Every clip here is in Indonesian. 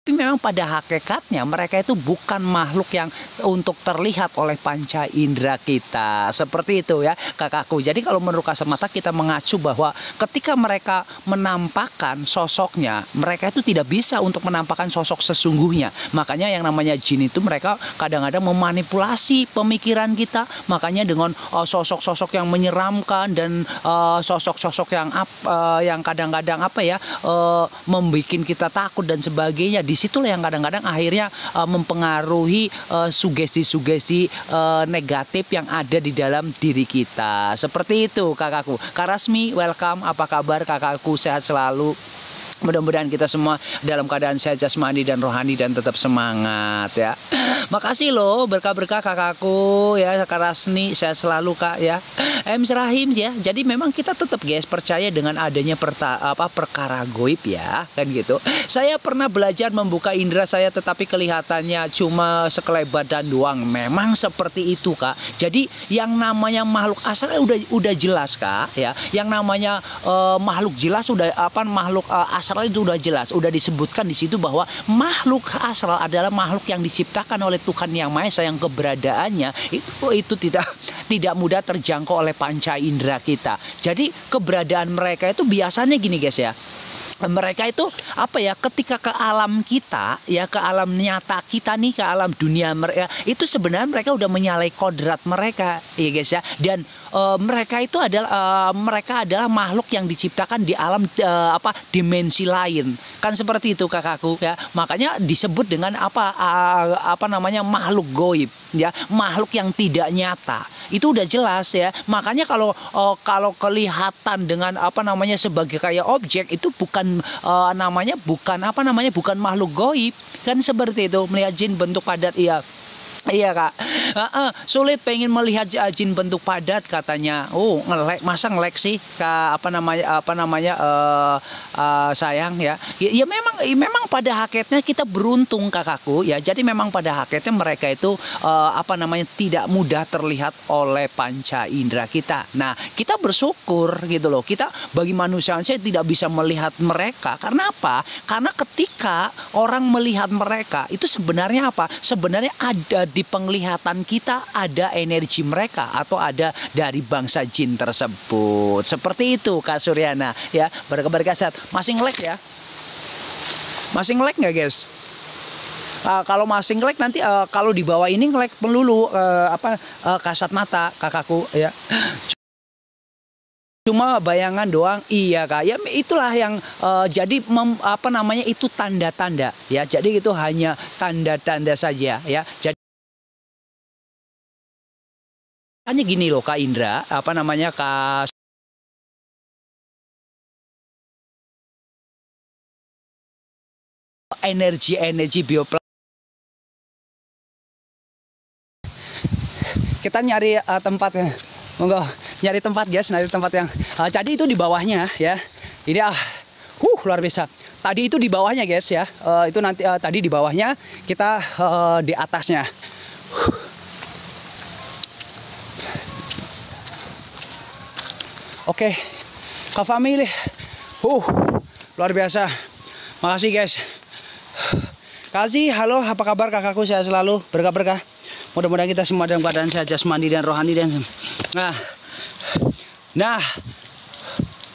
Tapi memang pada hakikatnya mereka itu bukan makhluk yang untuk terlihat oleh panca indera kita. Seperti itu ya kakakku. Jadi kalau menurut kasat mata kita mengacu bahwa ketika mereka menampakkan sosoknya, mereka itu tidak bisa untuk menampakkan sosok sesungguhnya. Makanya yang namanya jin itu mereka kadang-kadang memanipulasi pemikiran kita. Makanya dengan sosok-sosok yang menyeramkan dan sosok-sosok yang kadang-kadang membuat kita takut dan sebagainya. Disitulah yang kadang-kadang akhirnya mempengaruhi sugesti-sugesti negatif yang ada di dalam diri kita. Seperti itu kakakku. Kak Rasmi, welcome. Apa kabar kakakku? Sehat selalu. Mudah-mudahan kita semua dalam keadaan sehat jasmani dan rohani dan tetap semangat ya. Makasih loh berkah-berkah kakakku ya, Kak Rasni, sehat selalu Kak ya. Rahim ya. Jadi memang kita tetap guys percaya dengan adanya perkara goib ya, kan gitu. Saya pernah belajar membuka indera saya tetapi kelihatannya cuma sekelebat dan doang. Memang seperti itu Kak. Jadi yang namanya makhluk astral udah jelas Kak ya. Yang namanya makhluk jelas makhluk astral itu udah jelas, udah disebutkan di situ bahwa makhluk astral adalah makhluk yang diciptakan oleh Tuhan Yang Maha Esa, yang keberadaannya itu tidak mudah terjangkau oleh panca indera kita. Jadi keberadaan mereka itu biasanya gini guys ya. Mereka itu ketika ke alam kita ya, ke alam nyata kita nih, ke alam dunia mereka itu sebenarnya mereka udah menyalahi kodrat mereka ya guys ya. Dan mereka adalah makhluk yang diciptakan di alam dimensi lain, kan seperti itu kakakku ya. Makanya disebut dengan makhluk goib ya, makhluk yang tidak nyata. Itu udah jelas ya. Makanya kalau kelihatan dengan sebagai kayak objek, itu bukan makhluk goib, kan seperti itu. Melihat jin bentuk padat, iya Kak. Sulit pengen melihat jin bentuk padat katanya. Masa ngelek sih Kak, sayang ya. Ya memang pada hakikatnya kita beruntung kakakku ya. Jadi memang pada hakikatnya mereka itu tidak mudah terlihat oleh panca indera kita. Nah, kita bersyukur gitu loh. Kita bagi manusia saya tidak bisa melihat mereka. Karena apa? Karena ketika orang melihat mereka itu sebenarnya sebenarnya ada di penglihatan kita, ada energi mereka atau ada dari bangsa jin tersebut. Seperti itu Kak Suryana ya. Berkah sehat. Masih ngelek ya? Masih ngelek nggak guys? Kalau masih ngelek nanti kalau di bawah ini ngelek melulu kasat mata kakakku ya. Cuma bayangan doang, iya Kak. Ya itulah yang jadi itu tanda-tanda ya. Jadi itu hanya tanda-tanda saja ya. Jadi hanya gini loh Kak Indra, Kak, energi bioplastik. Kita nyari tempat ya. Monggo, nyari tempat guys, nyari tempat yang jadi itu di bawahnya ya. Ini luar biasa. Tadi itu di bawahnya guys ya. Itu nanti tadi di bawahnya, kita di atasnya. Oke, Kak Family. Luar biasa. Makasih guys. Kasih, halo, apa kabar kakakku? Sehat selalu, berkah-berkah. Mudah-mudahan kita semua dalam keadaan sehat jasmani dan rohani dan Nah,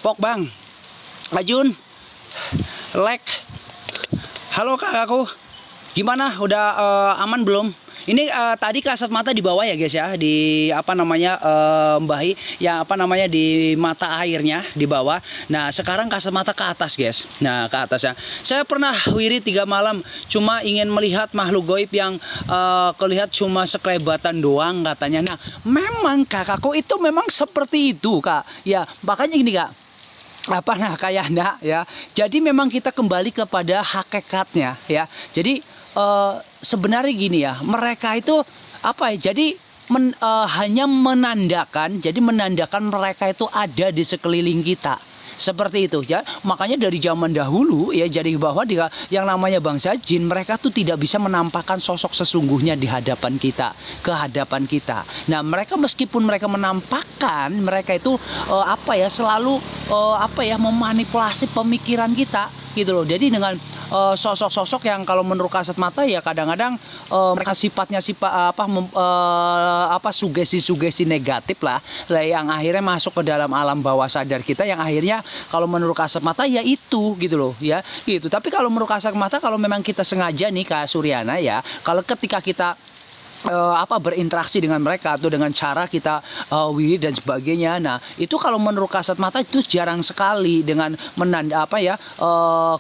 Pok Bang, Ajun, Lek. Halo kakakku. Gimana? Udah aman belum? Ini tadi kasat mata di bawah ya guys ya, di Mbahi ya di mata airnya di bawah. Nah sekarang kasat mata ke atas guys. Nah ke atas ya. Saya pernah wirid 3 malam cuma ingin melihat makhluk goib yang kelihatan cuma sekelebatan doang katanya. Nah memang kakakku itu memang seperti itu Kak. Ya makanya gini Kak. Kayak ya. Jadi memang kita kembali kepada hakikatnya ya. Jadi sebenarnya gini ya, mereka itu jadi hanya menandakan, mereka itu ada di sekeliling kita. Seperti itu ya. Makanya dari zaman dahulu ya, jadi bahwa yang namanya bangsa jin, mereka tuh tidak bisa menampakkan sosok sesungguhnya di hadapan kita, ke hadapan kita. Nah, mereka meskipun mereka menampakkan, mereka itu selalu memanipulasi pemikiran kita gitu loh. Jadi dengan sosok-sosok yang kalau menurut kasat mata ya kadang-kadang mereka sifatnya sugesti-sugesti negatif lah yang akhirnya masuk ke dalam alam bawah sadar kita, yang akhirnya kalau menurut kasat mata ya itu gitu loh ya gitu. Tapi kalau menurut kasat mata, kalau memang kita sengaja nih Kak Suryana ya, kalau ketika kita berinteraksi dengan mereka atau dengan cara kita wirid dan sebagainya. Nah, itu kalau menurut kasat mata itu jarang sekali dengan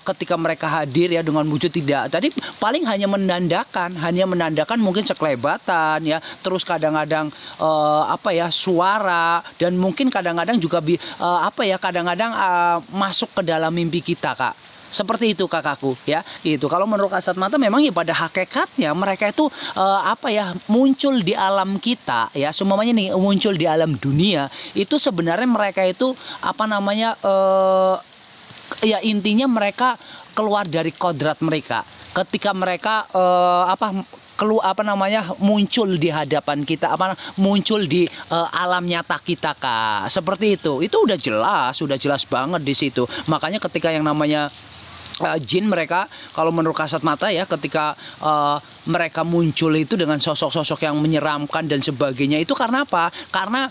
ketika mereka hadir ya dengan wujud tidak. Tadi paling hanya menandakan mungkin sekelebatan ya, terus kadang-kadang suara, dan mungkin kadang-kadang juga masuk ke dalam mimpi kita, Kak. Seperti itu kakakku ya. Itu kalau menurut kasat mata memang ya pada hakikatnya mereka itu muncul di alam kita ya. Semuanya nih muncul di alam dunia. Itu sebenarnya mereka itu intinya mereka keluar dari kodrat mereka. Ketika mereka muncul di hadapan kita, muncul di alam nyata kita, Kak. Seperti itu. Itu udah jelas banget di situ. Makanya ketika yang namanya jin, mereka kalau menurut kasat mata ya, ketika mereka muncul itu dengan sosok-sosok yang menyeramkan dan sebagainya, itu karena apa? Karena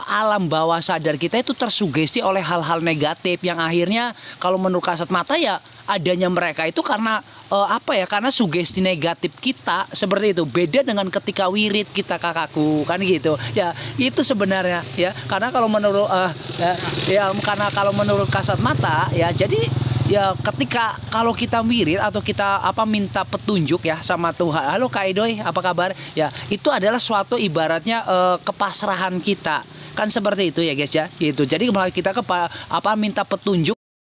alam bawah sadar kita itu tersugesti oleh hal-hal negatif yang akhirnya kalau menurut kasat mata ya adanya mereka itu karena karena sugesti negatif kita. Seperti itu. Beda dengan ketika wirid kita, kakakku, kan gitu ya. Itu sebenarnya ya, karena kalau menurut kalau menurut kasat mata ya, jadi ya ketika kalau kita wirid atau kita minta petunjuk ya sama Tuhan, halo Kak Idoy, apa kabar ya, itu adalah suatu ibaratnya kepasrahan kita, kan seperti itu ya guys ya gitu. Jadi kalau kita minta petunjuk